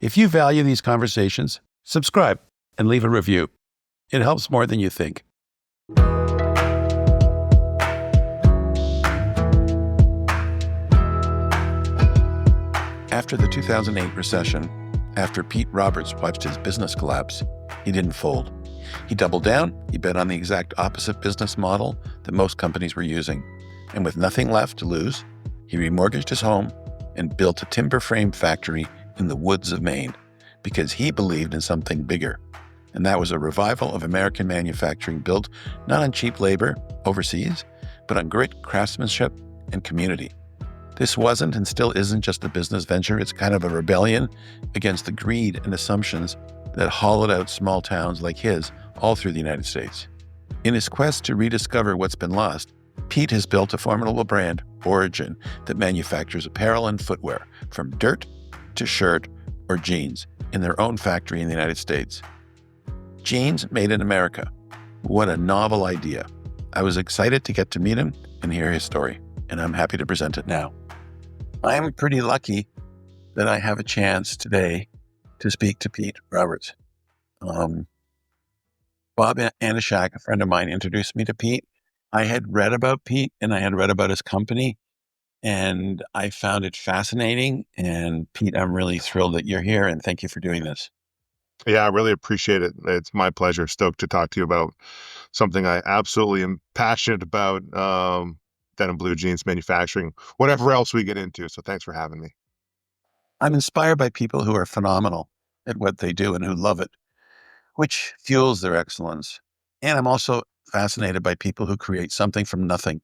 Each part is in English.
If you value these conversations, subscribe and leave a review. It helps more than you think. After the 2008 recession, after Pete Roberts watched his business collapse, he didn't fold. He doubled down, he bet on the exact opposite business model that most companies were using. And with nothing left to lose, he remortgaged his home and built a timber frame factory in the woods of Maine because he believed in something bigger. And that was a revival of American manufacturing built not on cheap labor overseas, but on grit, craftsmanship, and community. This wasn't and still isn't just a business venture. It's kind of a rebellion against the greed and assumptions that hollowed out small towns like his all through the United States. In his quest to rediscover what's been lost, Pete has built a formidable brand, Origin, that manufactures apparel and footwear from dirt to shirt or jeans in their own factory in the United States. Jeans made in America. What a novel idea. I was excited to get to meet him and hear his story, and I'm happy to present it now. I'm pretty lucky that I have a chance today to speak to Pete Roberts. Bob Anishak, a friend of mine, introduced me to Pete. I had read about Pete and I had read about his company, and I found it fascinating. And Pete, I'm really thrilled that you're here, and thank you for doing this. Yeah, I really appreciate it. It's my pleasure. Stoked to talk to you about something I absolutely am passionate about, denim blue jeans manufacturing, whatever else we get into. So thanks for having me. I'm inspired by people who are phenomenal at what they do and who love it, which fuels their excellence. And I'm also fascinated by people who create something from nothing.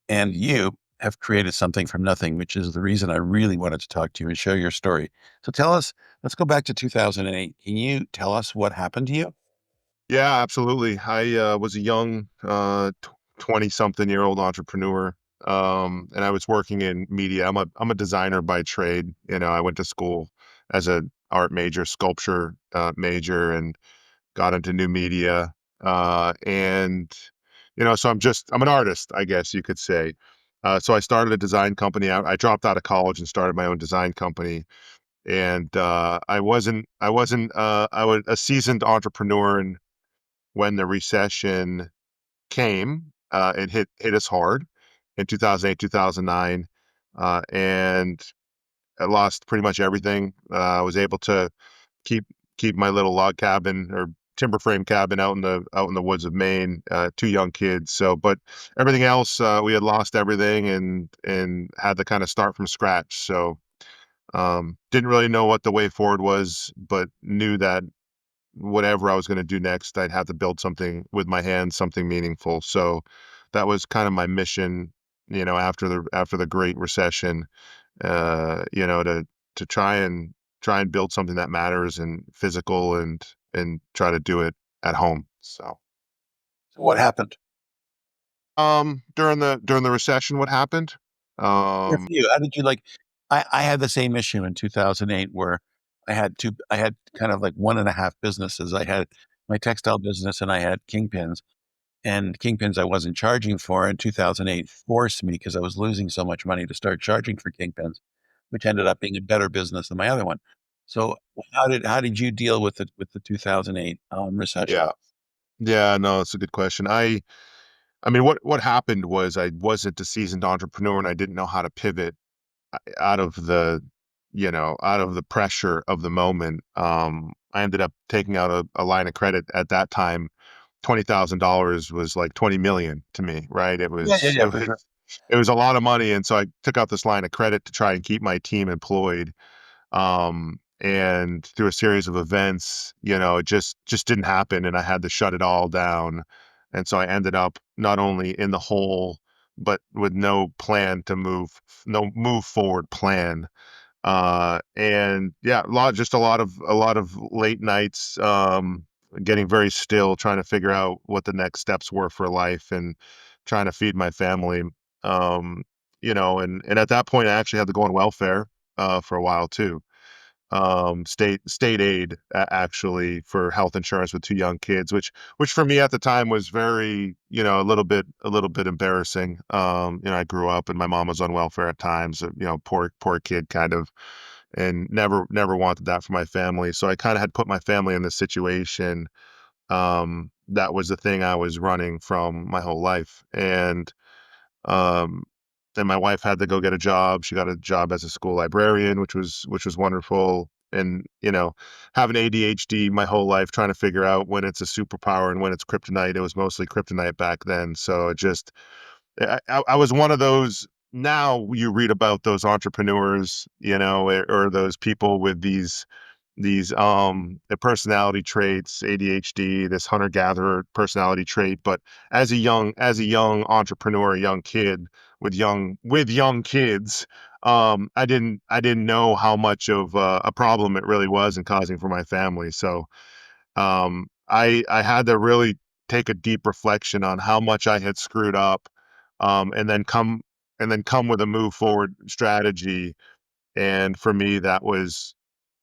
And you have created something from nothing, which is the reason I really wanted to talk to you and share your story. So tell us, let's go back to 2008. Can you tell us what happened to you? Yeah, absolutely. I was a young 20-something-year-old entrepreneur, and I was working in media. I'm a designer by trade. I went to school as an art major, sculpture major, and got into new media. And so I'm an artist, I guess you could say. So I started a design company. I dropped out of college and started my own design company. And I was a seasoned entrepreneur, and when the recession came, it hit us hard in 2008, 2009, and I lost pretty much everything. I was able to keep keep my little log cabin or timber frame cabin out in the woods of Maine. Two young kids. So, but everything else, we had lost everything and had to kind of start from scratch. So, didn't really know what the way forward was, but knew that whatever I was going to do next, I'd have to build something with my hands, something meaningful. So, that was kind of my mission. After the Great Recession, to try and build something that matters and physical and try to do it at home. So, So what happened? during the recession, what happened? Yeah, for Um, you, how did you I had the same issue in 2008 where I had kind of like one and a half businesses. I had my textile business and I had Kingpins. And Kingpins I wasn't charging for, and 2008 forced me because I was losing so much money to start charging for Kingpins, which ended up being a better business than my other one. So how did you deal with the 2008 recession? yeah, yeah, no, it's a good question. I mean, what happened was I wasn't a seasoned entrepreneur and I didn't know how to pivot out of the pressure of the moment. I ended up taking out a line of credit at that time. $20,000 was like 20 million to me, right? It Yeah, yeah, was yeah, it for was sure. it was a lot of money, and so I took out this line of credit to try and keep my team employed. And through a series of events, it just didn't happen, and I had to shut it all down. And so I ended up not only in the hole, but with no plan to no move forward plan. And yeah, a lot of late nights, getting very still, trying to figure out what the next steps were for life and trying to feed my family. And at that point I actually had to go on welfare, for a while too. State aid, actually, for health insurance with two young kids, which for me at the time was very, a little bit embarrassing. I grew up and my mom was on welfare at times, poor kid kind of and never wanted that for my family. So I kind of had put my family in this situation. That was the thing I was running from my whole life. Um, and my wife had to go get a job. She got a job as a school librarian, which was wonderful. And having ADHD my whole life, trying to figure out when it's a superpower and when it's kryptonite. It was mostly kryptonite back then. So it just, I was one of those. Now you read about those entrepreneurs, or those people with these personality traits, ADHD, this hunter gatherer personality trait. But as a young entrepreneur, a young kid with young kids, I didn't know how much of a problem it really was and causing for my family. So I had to really take a deep reflection on how much I had screwed up, and then come with a move forward strategy. And for me, that was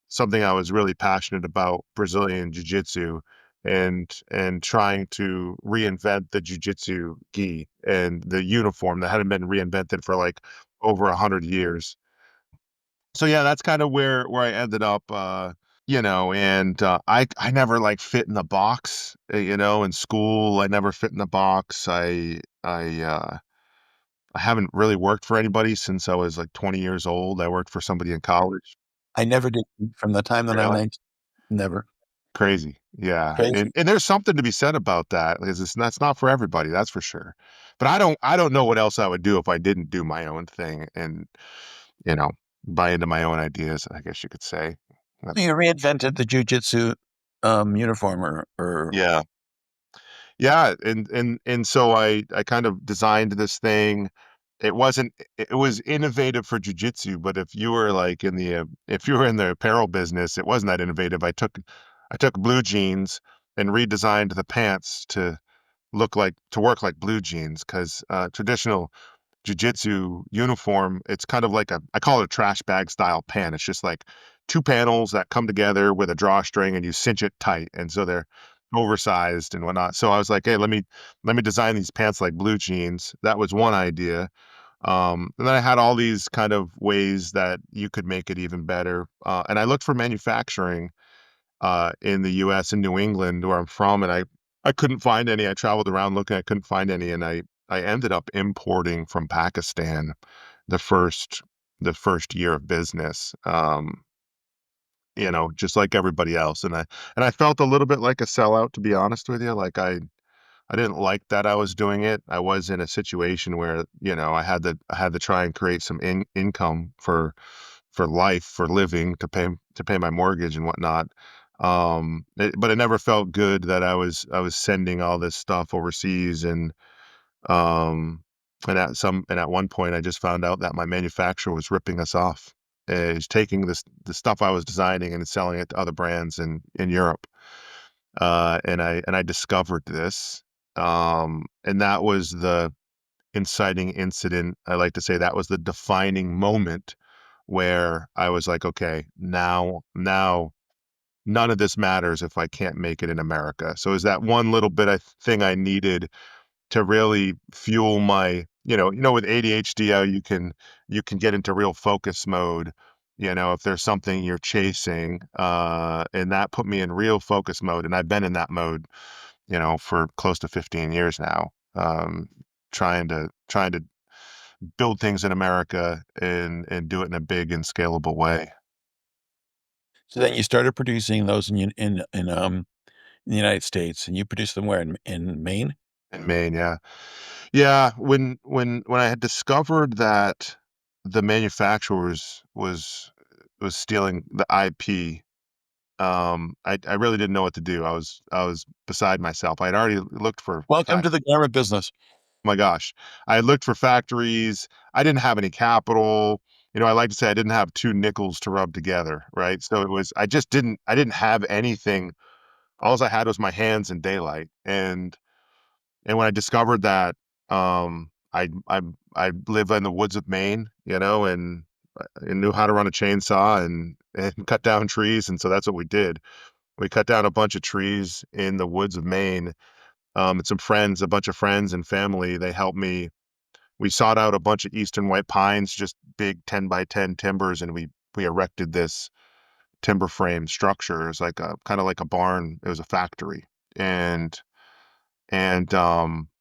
something I was really passionate about, Brazilian jiu-jitsu, and trying to reinvent the jiu-jitsu gi and the uniform that hadn't been reinvented for like over 100 years. So yeah, that's kind of where I ended up. And I never like fit in the box. In school, I never fit in the box. I haven't really worked for anybody since I was like 20 years old. I worked for somebody in college. I never did from the time that I'm Really? 19. Never. Crazy. Yeah. And Crazy. and there's something to be said about that because that's not for everybody, that's for sure. But I don't know what else I would do if I didn't do my own thing and, you know, buy into my own ideas, I guess you could say. So That's you reinvented the jujitsu uniform or Yeah. Yeah, and so I kind of designed this thing. It was innovative for jujitsu, but if you were in the apparel business, it wasn't that innovative. I took blue jeans and redesigned the pants to work like blue jeans because traditional jujitsu uniform, it's kind of like I call it a trash bag style pant. It's just like two panels that come together with a drawstring and you cinch it tight. And so they're oversized and whatnot. So I was like, hey, let me design these pants like blue jeans. That was one idea. And then I had all these kind of ways that you could make it even better. And I looked for manufacturing in the US in New England where I'm from, and I couldn't find any. I traveled around looking, I couldn't find any, and I ended up importing from Pakistan the first the first year of business. Just like everybody else. And I felt a little bit like a sellout, to be honest with you. Like I didn't like that I was doing it. I was in a situation where, I had to try and create some income for life, for living, to pay my mortgage and whatnot. But it never felt good that I was sending all this stuff overseas, um and at one point I just found out that my manufacturer was ripping us off. Is taking the stuff I was designing and selling it to other brands in Europe. And I discovered this. And that was the inciting incident. I like to say that was the defining moment where I was like, okay, now none of this matters if I can't make it in America. So is that one little bit of thing I needed to really fuel my, with ADHD, how you can get into real focus mode, if there's something you're chasing, and that put me in real focus mode. And I've been in that mode, for close to 15 years now, trying to build things in America and do it in a big and scalable way. so then you started producing those in the United States, and you produced them where in Maine? In Maine, yeah. Yeah, when I had discovered that the manufacturer was stealing the IP, I really didn't know what to do. I was beside myself. I'd already looked for Welcome fact to the garment business. my gosh. I had looked for factories. I didn't have any capital. I like to say I didn't have 2 nickels to rub together, right? So I didn't have anything. Alls I had was my hands and daylight. And when I discovered that, I live in the woods of Maine, and knew how to run a chainsaw and cut down trees, and so that's what we did. We cut down a bunch of trees in the woods of Maine. And a bunch of friends and family, they helped me. We sought out a bunch of eastern white pines, just big 10 by 10 timbers, and we we erected this timber frame structure. It was like a kind of like a barn. It was a factory. And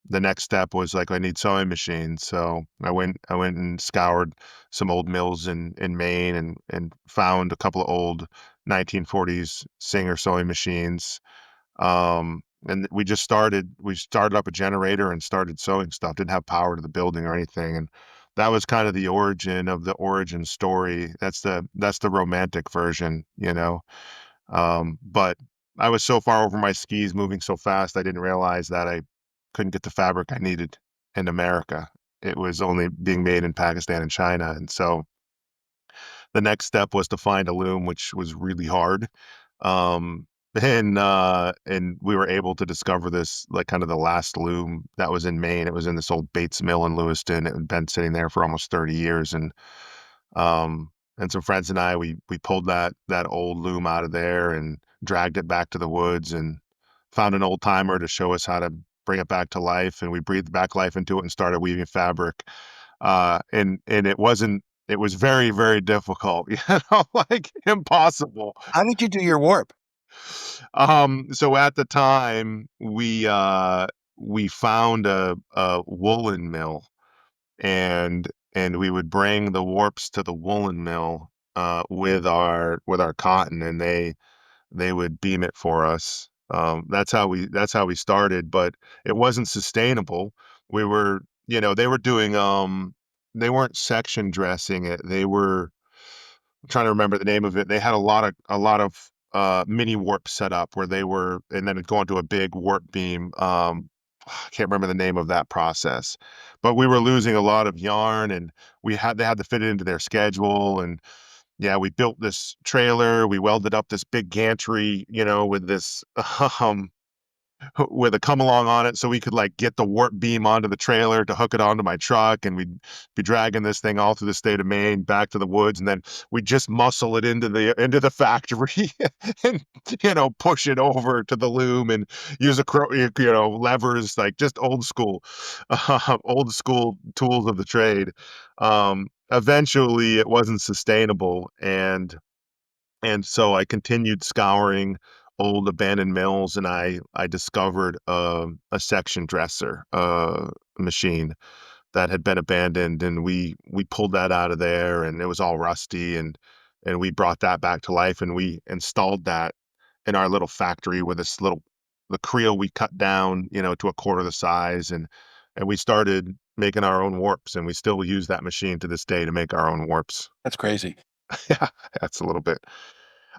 the next step was like I need sewing machines. So I went and scoured some old mills in Maine and found a couple of old 1940s Singer sewing machines. And we started up a generator and started sewing stuff. Didn't have power to the building or anything. And that was kind of the origin of the origin story. That's the romantic version, you know. But I was so far over my skis, moving so fast, I didn't realize that I couldn't get the fabric I needed in America. It was only being made in Pakistan and China. And so the next step was to find a loom, which was really hard. Um, and we were able to discover this, like kind of the last loom that was in Maine. It was in this old Bates Mill in Lewiston. It had been sitting there for almost 30 years. And some friends and I, we pulled that old loom out of there and dragged it back to the woods and found an old timer to show us how to bring it back to life. And we breathed back life into it and started weaving fabric. And it was very, very difficult, like impossible. How did you do your warp? So at the time, we found a woolen mill, and we would bring the warps to the woolen mill with our cotton, and they would beam it for us. That's how we started, but it wasn't sustainable. We were, they were doing they weren't section dressing it. They were, I'm trying to remember the name of it. They had a lot of mini warps set up where they were, and then it'd go into a big warp beam. I can't remember the name of that process, but we were losing a lot of yarn, and they had to fit it into their schedule. And yeah, we built this trailer. We welded up this big gantry, with this um with a come along on it so we could like get the warp beam onto the trailer to hook it onto my truck, and we'd be dragging this thing all through the state of Maine back to the woods, and then we just muscle it into the factory and push it over to the loom and use levers, like just old school tools of the trade. Eventually it wasn't sustainable, and so I continued scouring old abandoned mills, and I discovered a section dresser machine that had been abandoned, and we pulled that out of there, and it was all rusty, and we brought that back to life, and we installed that in our little factory with the creel we cut down, to a quarter the size, and we started making our own warps, and we still use that machine to this day to make our own warps. That's crazy. Yeah, that's a little bit.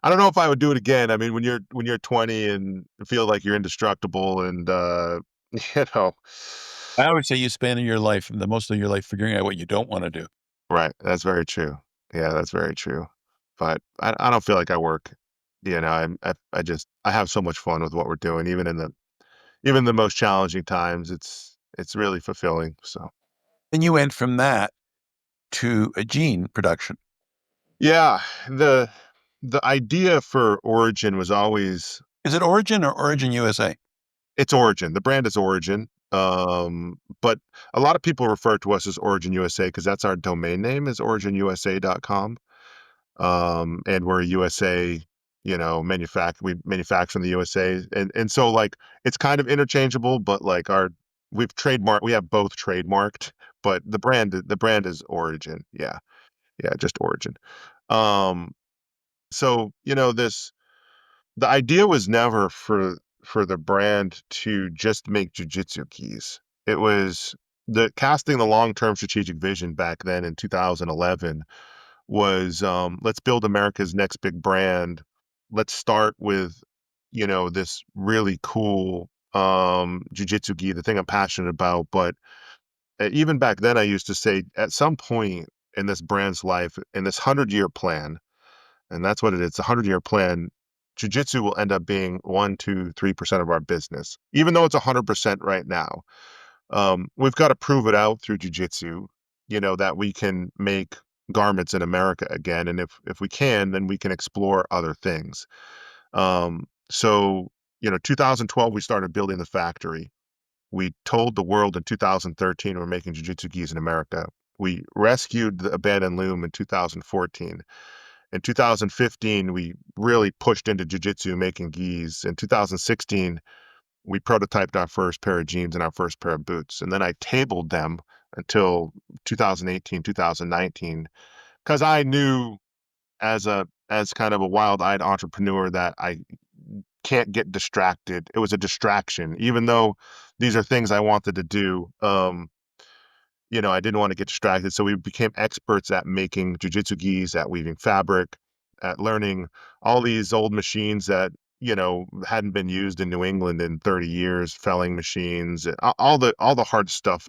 I don't know if I would do it again. I mean, when you're 20 and feel like you're indestructible, and you know, I always say you spend your life, the most of your life, figuring out what you don't want to do. right, that's very true. Yeah, that's very true. But I don't feel like I work. I have so much fun with what we're doing, even the most challenging times. It's really fulfilling. So And you went from that to a jean production. yeah, the the idea for Origin was always Is it Origin or Origin USA? its Origin. The brand is Origin. But a lot of people refer to us as Origin USA because that's our domain name is originusa.com. And we're a USA, we manufacture in the USA. And so like it's kind of interchangeable, but like we have both trademarked, but the brand is Origin. Yeah. Yeah, just Origin. Um, so, the idea was never for the brand to just make jujitsu keys. It was the casting the long-term strategic vision back then in 2011 was, let's build America's next big brand. Let's start with, this really cool jujitsu gi, the thing I'm passionate about. But even back then, I used to say at some point in this brand's life, in this 100-year plan, and that's what it is. It's a 100-year plan. Jiu-jitsu will end up being 1, 2, 3% of our business, even though it's 100% right now. We've got to prove it out through jiu-jitsu, that we can make garments in America again. And if we can, then we can explore other things. So, 2012, we started building the factory. We told the world in 2013 we're making jiu-jitsu gis in America. We rescued the abandoned loom in 2014, In 2015, we really pushed into jujitsu, making gis. In 2016, we prototyped our first pair of jeans and our first pair of boots. And then I tabled them until 2018, 2019, because I knew as kind of a wild-eyed entrepreneur that I can't get distracted. It was a distraction, even though these are things I wanted to do. I didn't want to get distracted. So we became experts at making jujitsu gis, at weaving fabric, at learning all these old machines that, hadn't been used in New England in 30 years, felling machines, and all the hard stuff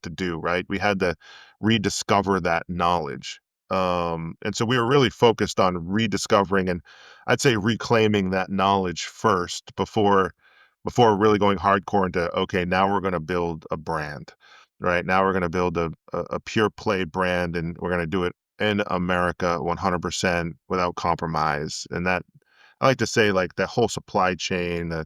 to do, right? We had to rediscover that knowledge. And so we were really focused on rediscovering and I'd say reclaiming that knowledge first before really going hardcore into, okay, now we're going to build a brand. Right now, we're going to build a pure play brand, and we're going to do it in America 100% without compromise. And that I like to say, like that whole supply chain, the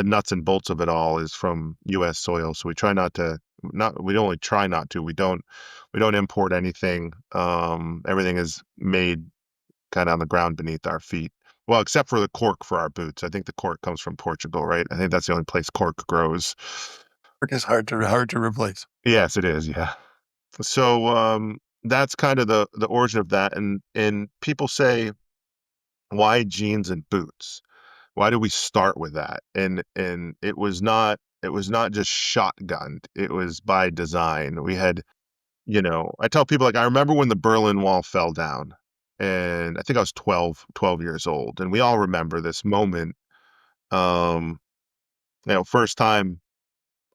nuts and bolts of it all is from U.S. soil. So we try not to, not we only try not to. We don't import anything. Everything is made kind of on the ground beneath our feet. Well, except for the cork for our boots. I think the cork comes from Portugal, right? I think that's the only place cork grows. Work is hard to replace. Yes, it is. Yeah. So that's kind of the origin of that. And people say, why jeans and boots? Why do we start with that? And it was not just shotgunned. It was by design. We had, I tell people, like, I remember when the Berlin Wall fell down, and I think I was 12 years old, and we all remember this moment. Um, first time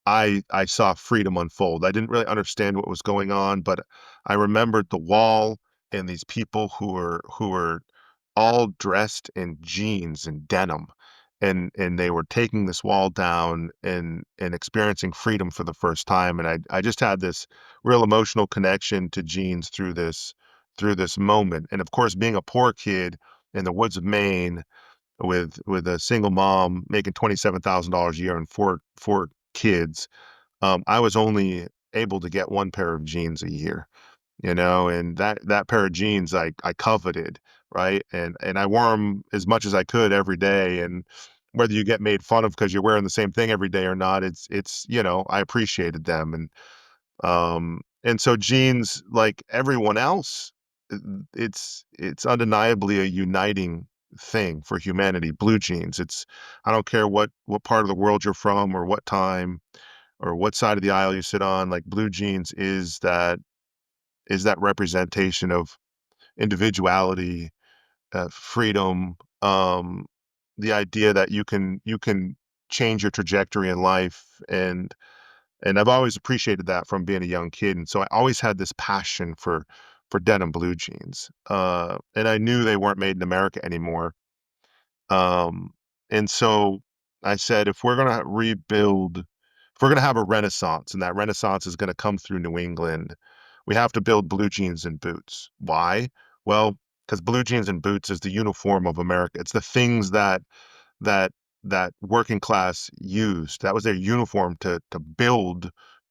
I saw freedom unfold. I didn't really understand what was going on, but I remembered the wall and these people who were all dressed in jeans and denim, and they were taking this wall down and experiencing freedom for the first time. And I just had this real emotional connection to jeans through this moment. And of course, being a poor kid in the woods of Maine with a single mom making $27,000 a year and four kids, I was only able to get one pair of jeans a year, and that pair of jeans I coveted, right? And I wore them as much as I could every day. And whether you get made fun of because you're wearing the same thing every day or not, it's I appreciated them. And so jeans, like everyone else, it's undeniably a uniting thing for humanity. Blue jeans. I don't care what part of the world you're from or what time or what side of the aisle you sit on, like blue jeans is that representation of individuality, freedom, the idea that you can change your trajectory in life. And I've always appreciated that from being a young kid. And so I always had this passion for denim blue jeans. And I knew they weren't made in America anymore. Um, and so I said, if we're gonna rebuild, if we're gonna have a renaissance, and that renaissance is gonna come through New England, we have to build blue jeans and boots. Why? Well, because blue jeans and boots is the uniform of America. It's the things that that working class used. That was their uniform to build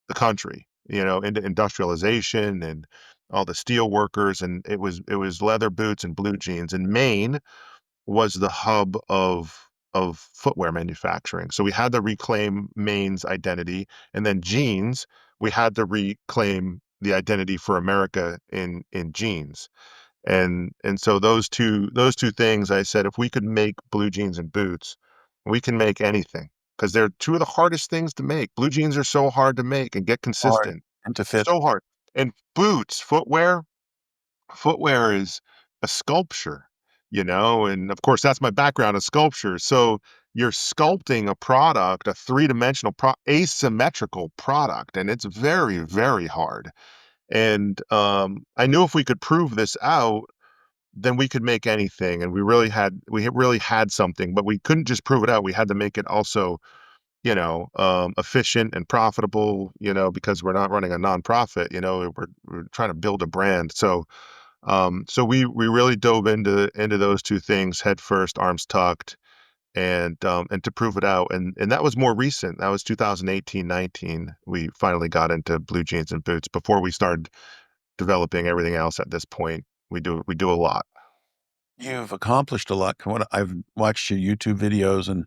the country, into industrialization and all the steel workers. And it was leather boots and blue jeans. And Maine was the hub of footwear manufacturing. So we had to reclaim Maine's identity, and then jeans, we had to reclaim the identity for America in jeans. And so those two things, I said, if we could make blue jeans and boots, we can make anything because they're two of the hardest things to make. Blue jeans are so hard to make and get Hard consistent, and to fit. so hard. And boots, footwear is a sculpture, and of course that's my background, is sculpture. So you're sculpting a product, a three-dimensional asymmetrical product, and it's very, very hard. And I knew if we could prove this out, then we could make anything. And we really had something, but we couldn't just prove it out. We had to make it also, efficient and profitable, because we're not running a nonprofit, we're trying to build a brand. So we really dove into those two things head first, arms tucked, and to prove it out. And that was more recent. That was 2018, 19. We finally got into blue jeans and boots before we started developing everything else. At this point, we do a lot. You've accomplished a lot. From what I've watched your YouTube videos and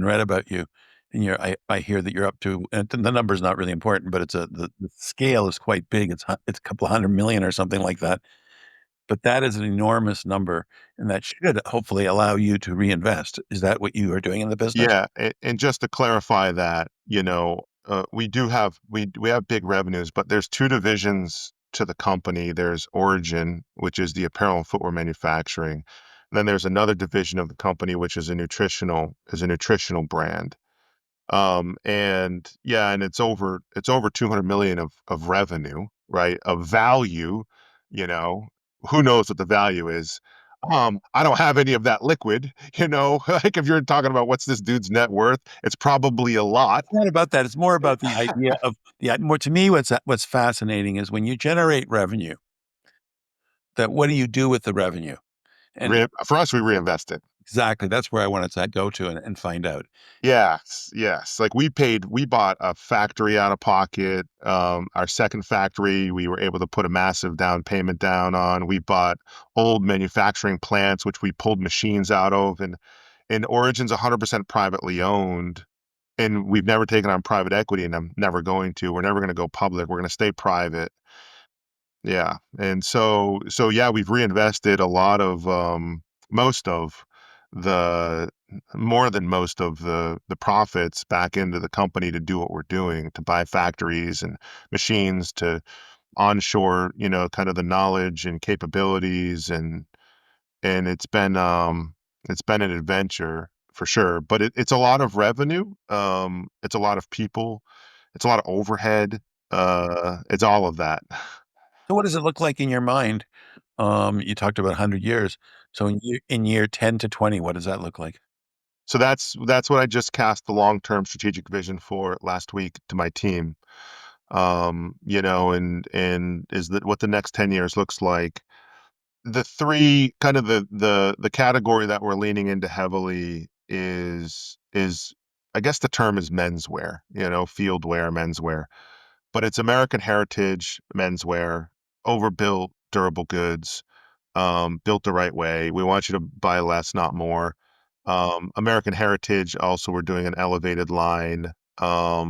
read about you, and I hear that you're up to, and the number's not really important, but the scale is quite big. It's a couple of 100 million or something like that. But that is an enormous number, and that should hopefully allow you to reinvest. Is that what you are doing in the business? Yeah, and just to clarify that, we do have we have big revenues, but there's two divisions to the company. There's Origin, which is the apparel and footwear manufacturing. Then there's another division of the company, which is a nutritional brand. And yeah, and it's over 200 million of revenue, right? Of value, you know, who knows what the value is? I don't have any of that liquid, like if you're talking about what's this dude's net worth, it's probably a lot. It's not about that. It's more about the idea of more to me, what's fascinating is when you generate revenue, that what do you do with the revenue? And For us, we reinvest it. exactly, that's where I wanted to go to and find out. Yes, yes. Like we bought a factory out of pocket. Our second factory, we were able to put a massive down payment down on. We bought old manufacturing plants, which we pulled machines out of, and Origin's 100% privately owned. And we've never taken on private equity, and I'm never going to. We're never going to go public. We're going to stay private. Yeah. And so yeah, we've reinvested a lot of most of the more than most of the profits back into the company to do what we're doing, to buy factories and machines, to onshore, kind of the knowledge and capabilities, and it's been an adventure for sure, but it's a lot of revenue, it's a lot of people, it's a lot of overhead, it's all of that. So what does it look like in your mind? You talked about 100 years. So in year 10 to 20, what does that look like? So that's what I just cast the long-term strategic vision for last week to my team. And is that what the next 10 years looks like. The three kind of the category that we're leaning into heavily is I guess the term is menswear, field wear, menswear. But it's American heritage menswear, overbuilt, durable goods, built the right way. We want you to buy less, not more. American Heritage, also, we're doing an elevated line, a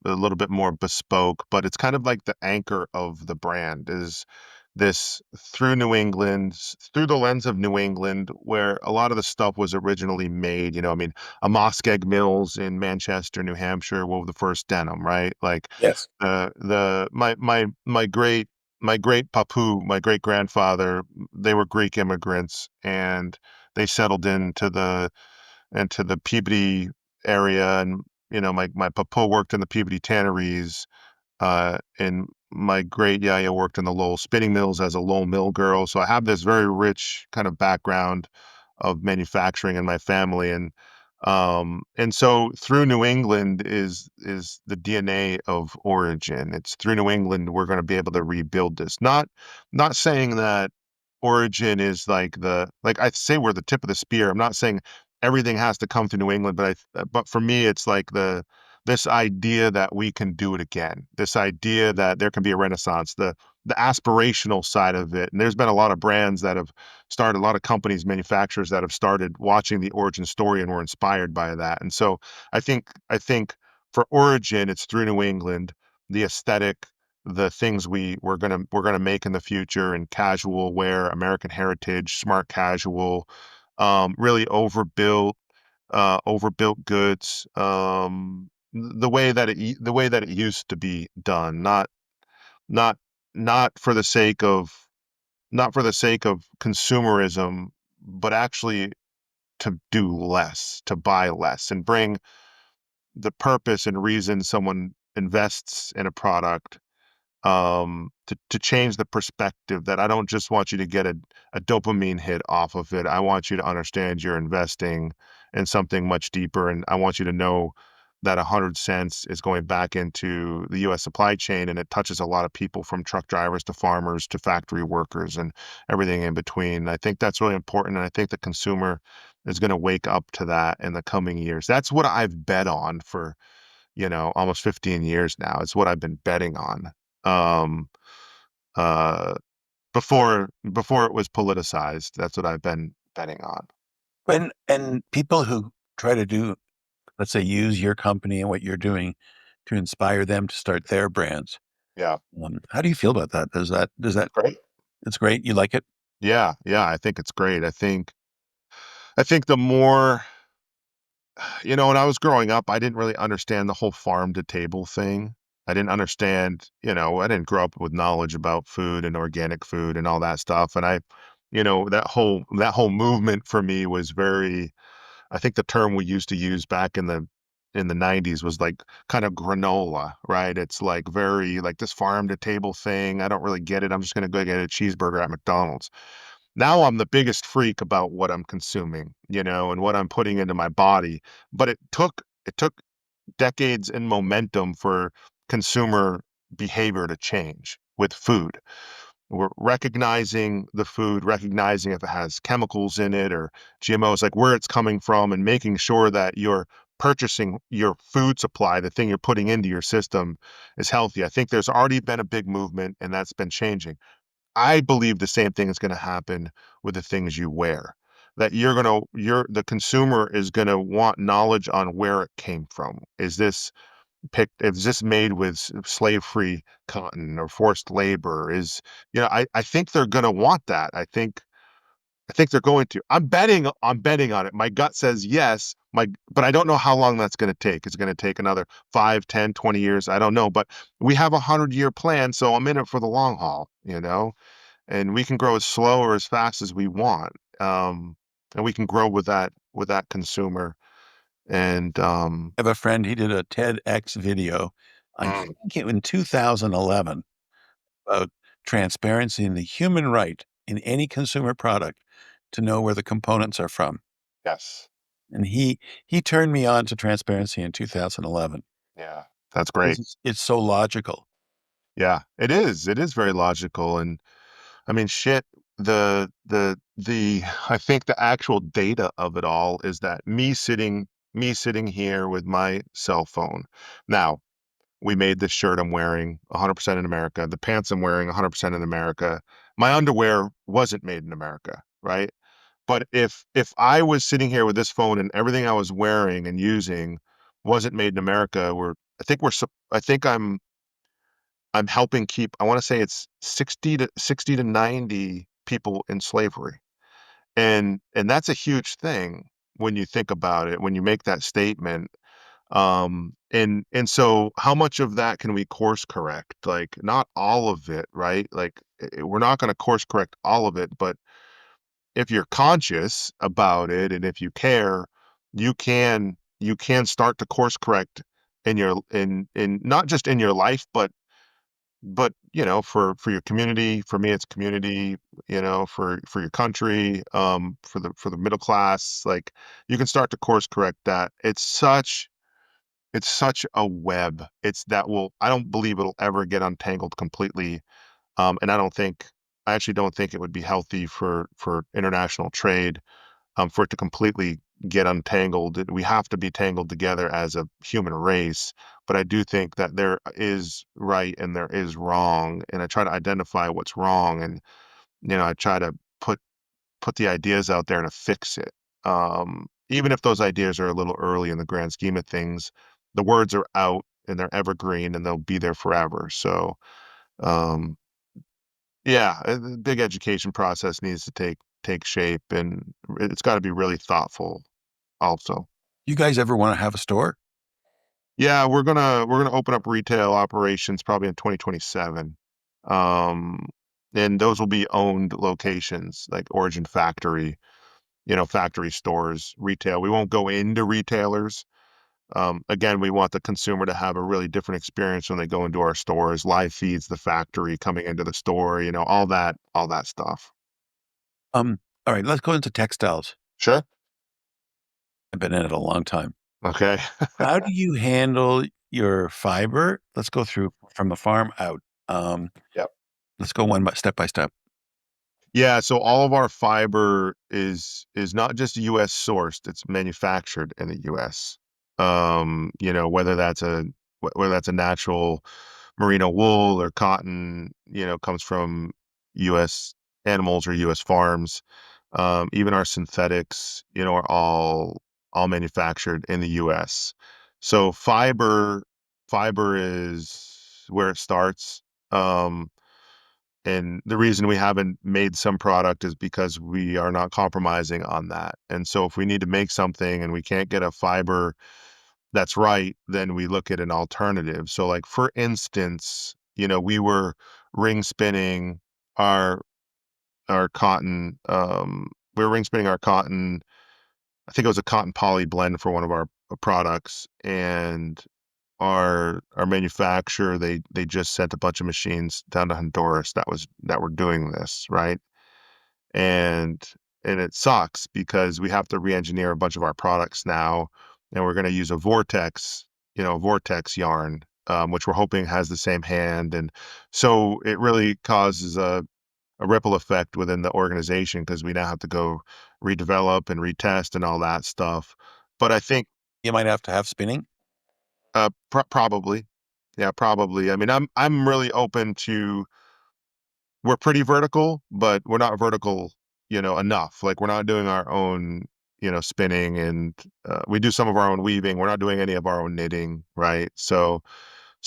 little bit more bespoke, but it's kind of like the anchor of the brand is this through New England, through the lens of New England, where a lot of the stuff was originally made. I mean, a Muskeg Mills in Manchester, New Hampshire, wove the first denim, right? Like Yes. the my great papu, my great grandfather, they were Greek immigrants, and they settled into the Peabody area, and my papu worked in the Peabody tanneries, and my great yaya worked in the Lowell spinning mills as a Lowell mill girl. So I have this very rich kind of background of manufacturing in my family, and so through New England is the DNA of Origin. It's through New England we're going to be able to rebuild this. Not saying that Origin is like I say we're the tip of the spear. I'm not saying everything has to come to New England, but for me it's like this idea that we can do it again. This idea that there can be a renaissance, the aspirational side of it. And there's been a lot of brands that have started, a lot of companies, manufacturers that have started watching the Origin story and were inspired by that. And so I think for Origin, it's through New England, the aesthetic, the things we're gonna make in the future, and casual wear, American heritage, smart casual, really overbuilt goods, the way that it used to be done, not not for the sake of not for the sake of consumerism, but actually to do less, to buy less, and bring the purpose and reason someone invests in a product, to change the perspective that I don't just want you to get a dopamine hit off of it. I want you to understand you're investing in something much deeper. And I want you to know that 100 cents is going back into the US supply chain, and it touches a lot of people, from truck drivers to farmers to factory workers and everything in between. I think that's really important. And I think the consumer is going to wake up to that in the coming years. That's what I've bet on for almost 15 years now. It's what I've been betting on. Um, uh, before it was politicized. That's what I've been betting on. And people who try to do, let's say, use your company and what you're doing to inspire them to start their brands. Yeah. How do you feel about that? Does that Great. it's great. You like it? Yeah. Yeah. I think it's great. I think the more, when I was growing up, I didn't really understand the whole farm to table thing. I didn't understand, I didn't grow up with knowledge about food and organic food and all that stuff. And that whole movement for me was very, I think the term we used to use back in the 90s was like kind of granola, right? It's like very like this farm to table thing. I don't really get it. I'm just going to go get a cheeseburger at McDonald's. Now I'm the biggest freak about what I'm consuming, and what I'm putting into my body. But it took decades and momentum for consumer behavior to change with food. We're recognizing the food, recognizing if it has chemicals in it or GMOs, like where it's coming from, and making sure that you're purchasing your food supply, the thing you're putting into your system, is healthy. I think there's already been a big movement and that's been changing. I believe the same thing is going to happen with the things you wear. That the consumer is going to want knowledge on where it came from. Is this made with slave-free cotton or forced labor? I think they're going to want that. I think they're going to. I'm betting on it. My gut says yes, but I don't know how long that's going to take. It's going to take another 5, 10, 20 years. I don't know, but we have a 100-year plan, so I'm in it for the long haul. And we can grow as slow or as fast as we want. And we can grow with that consumer. And I have a friend, he did a TEDx video, I mm, think in 2011, about transparency and the human right in any consumer product to know where the components are from. yes, And he turned me on to transparency in 2011 yeah, that's because great. it's so logical. Yeah, it is. It is very logical. And I mean, shit, the I think the actual data of it all is that me sitting here with my cell phone. Now, we made this shirt I'm wearing 100% in America. The pants I'm wearing 100% in America. My underwear wasn't made in America, right? But if I was sitting here with this phone and everything I was wearing and using wasn't made in America, I think I'm helping keep, I want to say it's 60 to 90 people in slavery. And that's a huge thing when you think about it, when you make that statement. And so how much of that can we course correct? Like not all of it, right? Like we're not going to course correct all of it, but if you're conscious about it and if you care, you can start to course correct in not just in your life, but for your community. For me it's community, for your country, for the middle class. Like you can start to course correct that. It's such a web. I don't believe it'll ever get untangled completely. And I actually don't think it would be healthy for international trade, for it to completely get untangled. We have to be tangled together as a human race. But I do think that there is right and there is wrong, and I try to identify what's wrong, and I try to put put the ideas out there to fix it. Even if those ideas are a little early in the grand scheme of things, the words are out and they're evergreen and they'll be there forever. So, um, yeah, the big education process needs to take shape, and it's got to be really thoughtful also. You guys ever want to have a store? Yeah, we're gonna open up retail operations probably in 2027. Um, and those will be owned locations like Origin Factory, factory stores, retail. We won't go into retailers. Again, we want the consumer to have a really different experience when they go into our stores, live feeds, the factory coming into the store, all that stuff. All right, let's go into textiles. Sure. I've been in it a long time. Okay. How do you handle your fiber? Let's go through from the farm out. Um, Yep. let's go step by step. Yeah, so all of our fiber is not just US sourced, it's manufactured in the US. Whether that's a natural merino wool or cotton, comes from US animals or US farms. Even our synthetics, are all manufactured in the US. So fiber is where it starts. Um, and the reason we haven't made some product is because we are not compromising on that. And so if we need to make something and we can't get a fiber that's right, then we look at an alternative. So like for instance, we were ring spinning our our cotton we were ring spinning our cotton. I think it was a cotton poly blend for one of our products, and our manufacturer, they just sent a bunch of machines down to Honduras that were doing this, right? And it sucks because we have to re-engineer a bunch of our products now, and we're going to use a vortex yarn, which we're hoping has the same hand, and so it really causes a ripple effect within the organization because we now have to go redevelop and retest and all that stuff. But I think You might have to have spinning. probably, yeah, probably. I mean, I'm really open to. We're pretty vertical, but we're not vertical, enough. Like we're not doing our own, spinning, and we do some of our own weaving. We're not doing any of our own knitting, right? So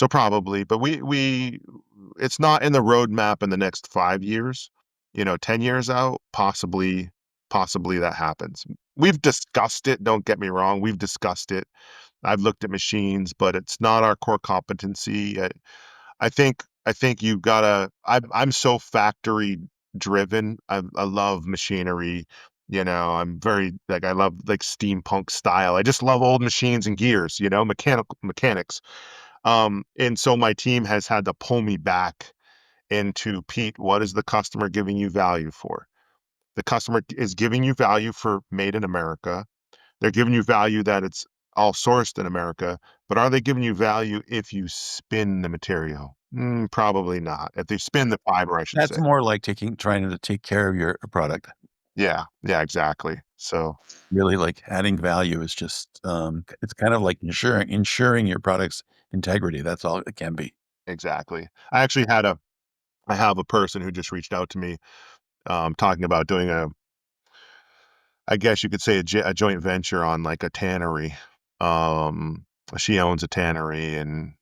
probably, but we it's not in the roadmap in the next 5 years. 10 years out, possibly that happens. We've discussed it. Don't get me wrong. We've discussed it. I've looked at machines, but it's not our core competency. I think you've gotta I'm so factory driven. I love machinery. I'm very like I love like steampunk style. I just love old machines and gears, mechanical mechanics. And so my team has had to pull me back into Pete, what is the customer giving you value for? The customer is giving you value for made in America. They're giving you value that it's all sourced in America, but are they giving you value if you spin the material? Probably not. If they spin the fiber, I should That's say. more like trying to take care of your product. Yeah, yeah, exactly. So Really, like, adding value is just, it's kind of like ensuring your product's integrity. That's all it can be. exactly. I have a person who just reached out to me, talking about doing I guess you could say a joint venture on like a tannery. Um, she owns a tannery, and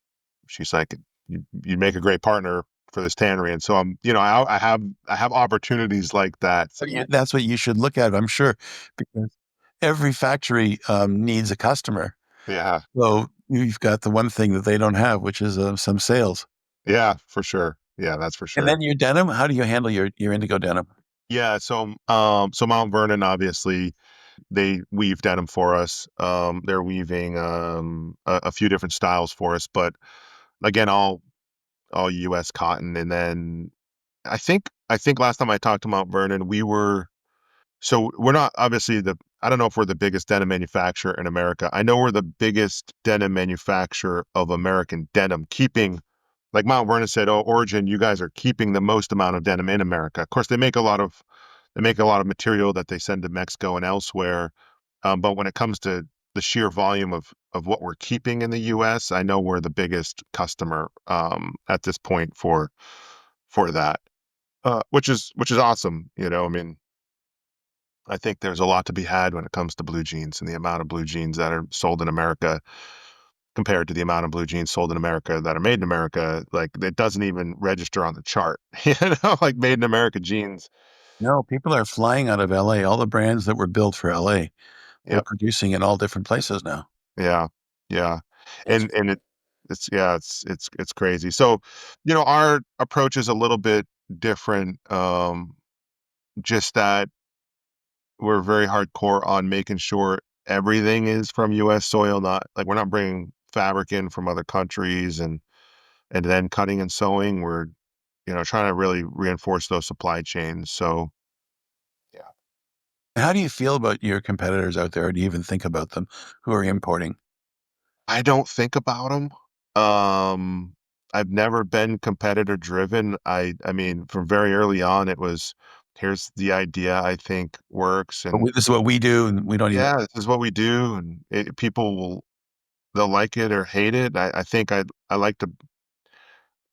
she's like, "You'd make a great partner for this tannery." And so I have opportunities like that. So, yeah, that's what you should look at, I'm sure, because every factory, needs a customer. Yeah, So, you've got the one thing that they don't have, which is, some sales. yeah, for sure. Yeah, that's for And sure. then your denim, how do you handle your indigo denim? Yeah, so Mount Vernon, obviously, they weave denim for us. They're weaving a few different styles for us, but again, all U.S. cotton. And then I think last time I talked to Mount Vernon, we're not obviously I don't know if we're the biggest denim manufacturer in America. I know we're the biggest denim manufacturer of American denim, keeping, like Mount Vernon said, "Oh, Origin, you guys are keeping the most amount of denim in America." Of course, they make a lot of material that they send to Mexico and elsewhere. But when it comes to the sheer volume of what we're keeping in the U.S., I know we're the biggest customer at this point for that, which is awesome. I mean, I think there's a lot to be had when it comes to blue jeans and the amount of blue jeans that are sold in America compared to the amount of blue jeans sold in America that are made in America. Like it doesn't even register on the chart, like made in America jeans. No, people are flying out of LA. All the brands that were built for LA, they're Yep. producing in all different places now. Yeah. Yeah. It's And it's crazy. So, our approach is a little bit different. Just that we're very hardcore on making sure everything is from US soil, not like we're not bringing fabric in from other countries and then cutting and sewing. We're, trying to really reinforce those supply chains. So, yeah. How do you feel about your competitors out there? Or do you even think about them who are importing? I don't think about them. Um, I've never been competitor driven. I mean, from very early on, it was, here's the idea I think works, But and this is what we do, and we don't even. yeah, this is what we do, and people they'll like it or hate it. I think I like to.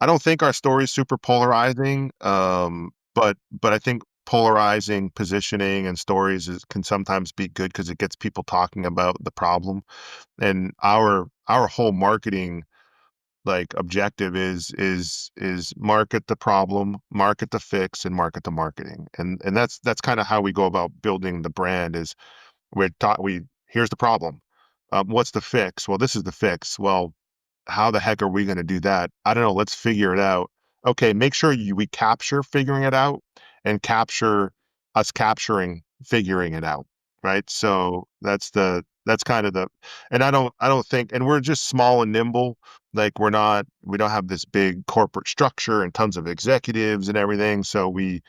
I don't think our story is super polarizing. But I think polarizing positioning and stories can sometimes be good because it gets people talking about the problem. And our whole marketing like objective is market the problem, market the fix, and market the marketing. And that's kind of how we go about building the brand. Is we here's the problem. What's the fix? Well, this is the fix. Well, how the heck are we going to do that? I don't know. Let's figure it out. Okay, make sure we capture figuring it out and capture us capturing figuring it out. Right. So that's kind of and I don't think, and we're just small and nimble. Like we don't have this big corporate structure and tons of executives and everything. So we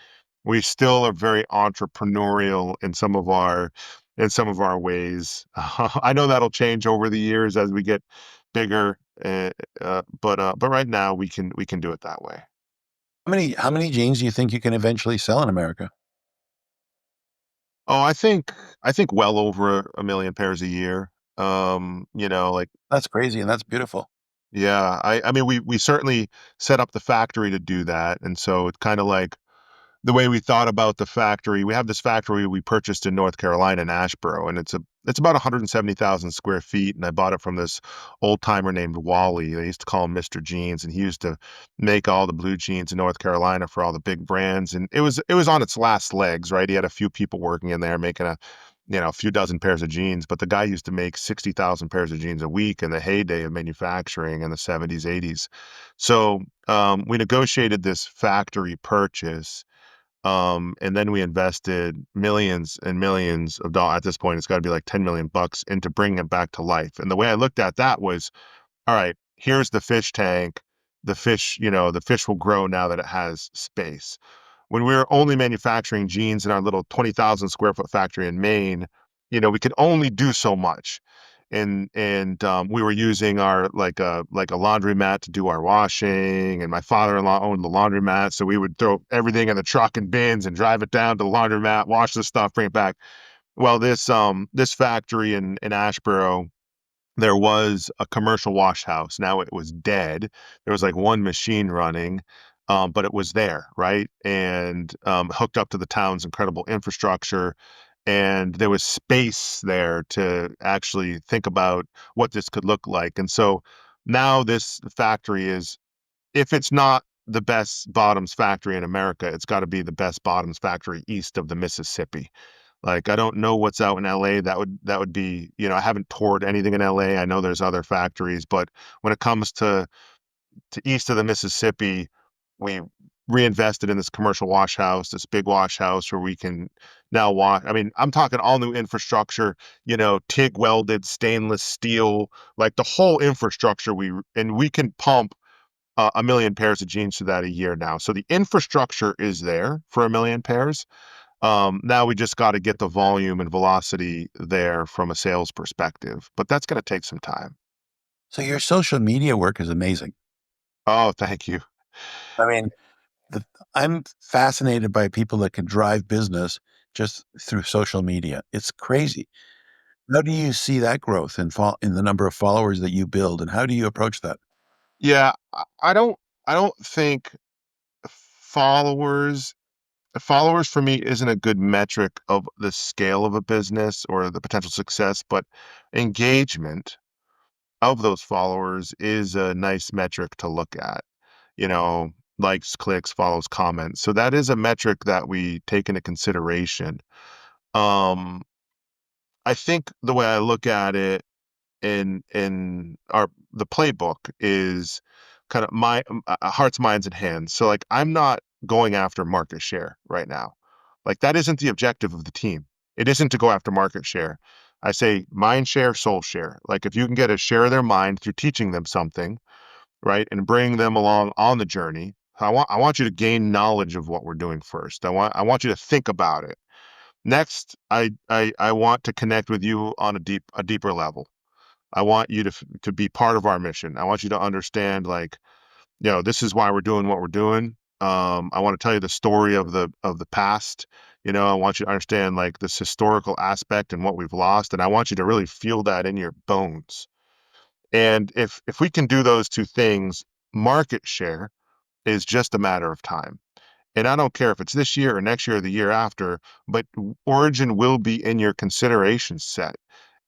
still are very entrepreneurial in some of our ways. I know that'll change over the years as we get bigger, but right now we can do it that way. How many jeans do you think you can eventually sell in America? Oh, I think well over a million pairs a year. Like That's crazy, and that's beautiful. yeah, I mean we certainly set up the factory to do that, and so it's kind of like the way we thought about the factory. We have this factory we purchased in North Carolina in Asheboro, and it's about 170,000 square feet. And I bought it from this old timer named Wally. They used to call him Mr. Jeans, and he used to make all the blue jeans in North Carolina for all the big brands. And it was on its last legs, right? He had a few people working in there making a few dozen pairs of jeans, but the guy used to make 60,000 pairs of jeans a week in the heyday of manufacturing in the 70s, 80s. So we negotiated this factory purchase, and then we invested millions and millions of dollars. At this point, it's got to be like 10 million bucks into bringing it back to life. And the way I looked at that was, all right, here's the fish tank. The fish will grow now that it has space. When we were only manufacturing jeans in our little 20,000 square foot factory in Maine, we could only do so much. And we were using our like a laundromat to do our washing, and my father-in-law owned the laundromat, so we would throw everything in the truck and bins and drive it down to the laundromat, wash the stuff, bring it back. Well, this factory in Asheboro, there was a commercial wash house. Now it was dead. There was like one machine running, but it was there, right? And hooked up to the town's incredible infrastructure. And there was space there to actually think about what this could look like. And so now this factory is, if it's not the best bottoms factory in America, it's got to be the best bottoms factory east of the Mississippi. Like, I don't know what's out in LA. That would be, I haven't toured anything in LA. I know there's other factories, but when it comes to east of the Mississippi, we reinvested in this commercial wash house, this big wash house where we can now wash. I mean, I'm talking all new infrastructure, TIG welded stainless steel, like the whole infrastructure. And we can pump a million pairs of jeans to that a year now. So the infrastructure is there for a million pairs. Now we just got to get the volume and velocity there from a sales perspective, but that's going to take some time. So your social media work is amazing. Oh, thank you. I mean, the I'm fascinated by people that can drive business just through social media. It's crazy. How do you see that growth in the number of followers that you build, and how do you approach that? Yeah, I don't think followers followers for me isn't a good metric of the scale of a business or the potential success, but engagement of those followers is a nice metric to look at. You know, likes, clicks, follows, comments. So that is a metric that we take into consideration. Um, I think the way I look at it in our the playbook is kind of my hearts, minds, and hands. So like I'm not going after market share right now. Like that isn't the objective of the team. It isn't to go after market share. I say mind share, soul share. Like if you can get a share of their mind through teaching them something, right, and bring them along on the journey. I want you to gain knowledge of what we're doing first. I want you to think about it. Next, I want to connect with you on a deeper level. I want you to be part of our mission. I want you to understand, like, this is why we're doing what we're doing. I want to tell you the story of the past. I want you to understand like this historical aspect and what we've lost, and I want you to really feel that in your bones. And if we can do those two things, market share is just a matter of time. And I don't care if it's this year or next year or the year after, but origin will be in your consideration set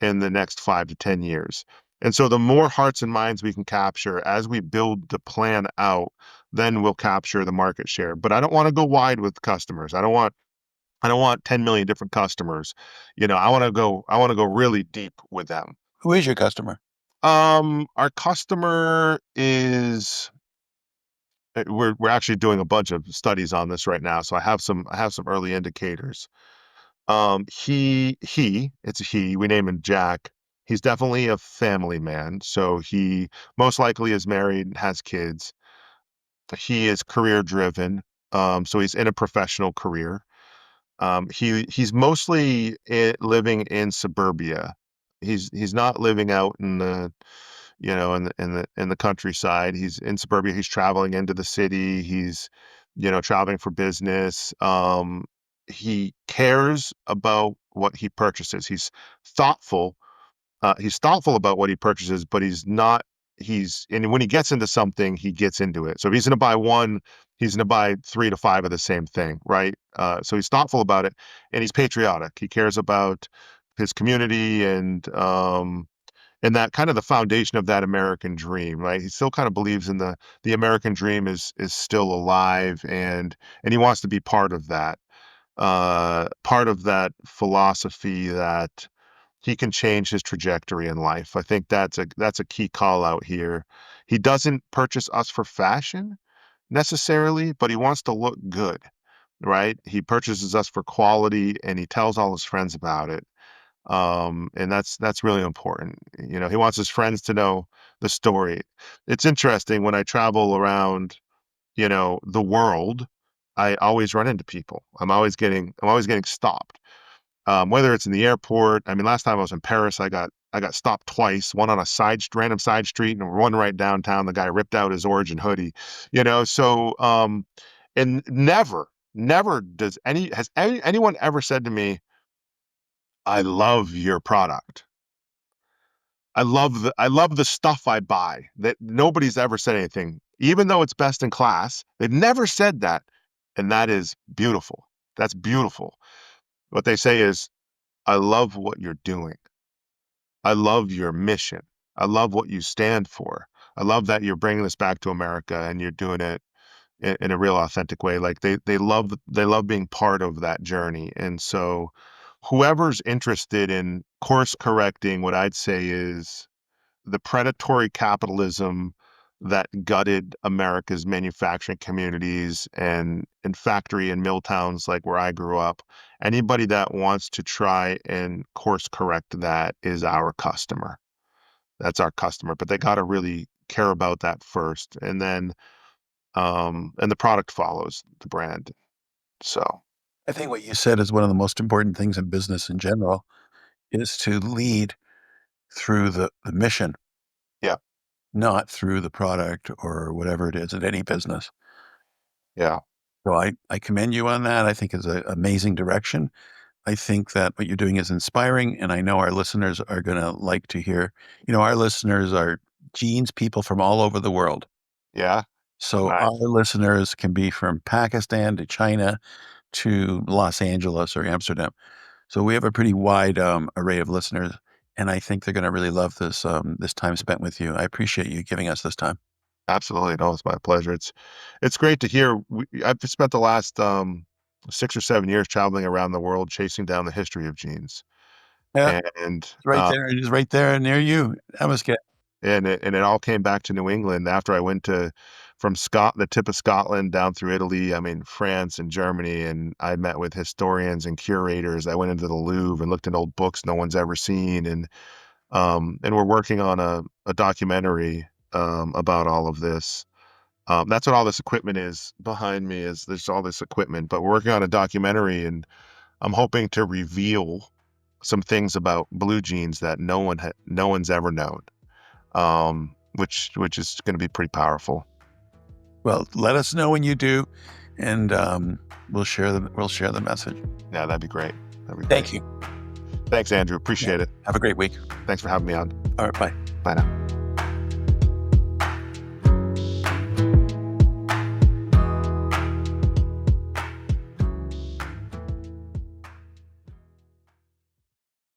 in the next 5 to 10 years. And so the more hearts and minds we can capture as we build the plan out, then we'll capture the market share. But I don't want to go wide with customers. I don't want 10 million different customers. I want to go really deep with them. Who is your customer? Our customer is we're actually doing a bunch of studies on this right now, so I have some early indicators. It's a he. We name him Jack. He's definitely a family man, so he most likely is married, has kids. He is career driven, so he's in a professional career. He's mostly living in suburbia. He's not living out in the in the countryside. He's in suburbia. He's traveling into the city. He's traveling for business. He cares about what he purchases. Thoughtful he's thoughtful about what he purchases, but and when he gets into something, he gets into it. So if he's going to buy one, he's going to buy 3 to 5 of the same thing, right? So he's thoughtful about it, and he's patriotic. He cares about his community and that kind of the foundation of that American dream, right? He still kind of believes in the American dream is still alive, and he wants to be part of that philosophy that he can change his trajectory in life. I think that's a key call out here. He doesn't purchase us for fashion necessarily, but he wants to look good, right? He purchases us for quality and he tells all his friends about it. And that's really important. He wants his friends to know the story. It's interesting when I travel around, the world, I always run into people. I'm always getting stopped, whether it's in the airport. I mean, last time I was in Paris, I got stopped twice, one on a random side street and one right downtown. The guy ripped out his Origin hoodie, and never has anyone ever said to me, I love your product. I love the stuff I buy. That nobody's ever said anything, even though it's best in class. They've never said that. And that is beautiful. That's beautiful. What they say is, I love what you're doing. I love your mission. I love what you stand for. I love that you're bringing this back to America and you're doing it in a real authentic way. Like they love being part of that journey. And so whoever's interested in course correcting what I'd say is the predatory capitalism that gutted America's manufacturing communities and factory and mill towns like where I grew up. Anybody that wants to try and course correct that is our customer. That's our customer, but they got to really care about that first, and the product follows the brand. So I think what you said is one of the most important things in business in general is to lead through the mission, yeah, not through the product or whatever it is in any business. yeah, So I commend you on that. I think it's an amazing direction. I think that what you're doing is inspiring, and I know our listeners are going to like to hear. Our listeners are jeans people from all over the world. yeah. So our Nice. listeners can be from Pakistan to China to Los Angeles or Amsterdam. So we have a pretty wide array of listeners, and I think they're going to really love this time spent with you. I appreciate you giving us this time. Absolutely. No, it's my pleasure. It's great to hear. I've spent the last 6 or 7 years traveling around the world chasing down the history of jeans. Yeah, And it's right there. It is right there near you. That was good. it all came back to New England after I went from the tip of Scotland down through Italy, I mean France and Germany, and I met with historians and curators. I went into the Louvre and looked at old books no one's ever seen, and we're working on a documentary about all of this. That's what all this equipment is behind me. Is there's all this equipment, but we're working on a documentary, and I'm hoping to reveal some things about blue jeans that no one's ever known, which is going to be pretty powerful. Well, let us know when you do, and we'll share the message. Yeah, that'd be great. That'd be great. Thank you. Thanks, Andrew. Yeah. Appreciate it. Have a great week. Thanks for having me on. All right, bye. Bye now.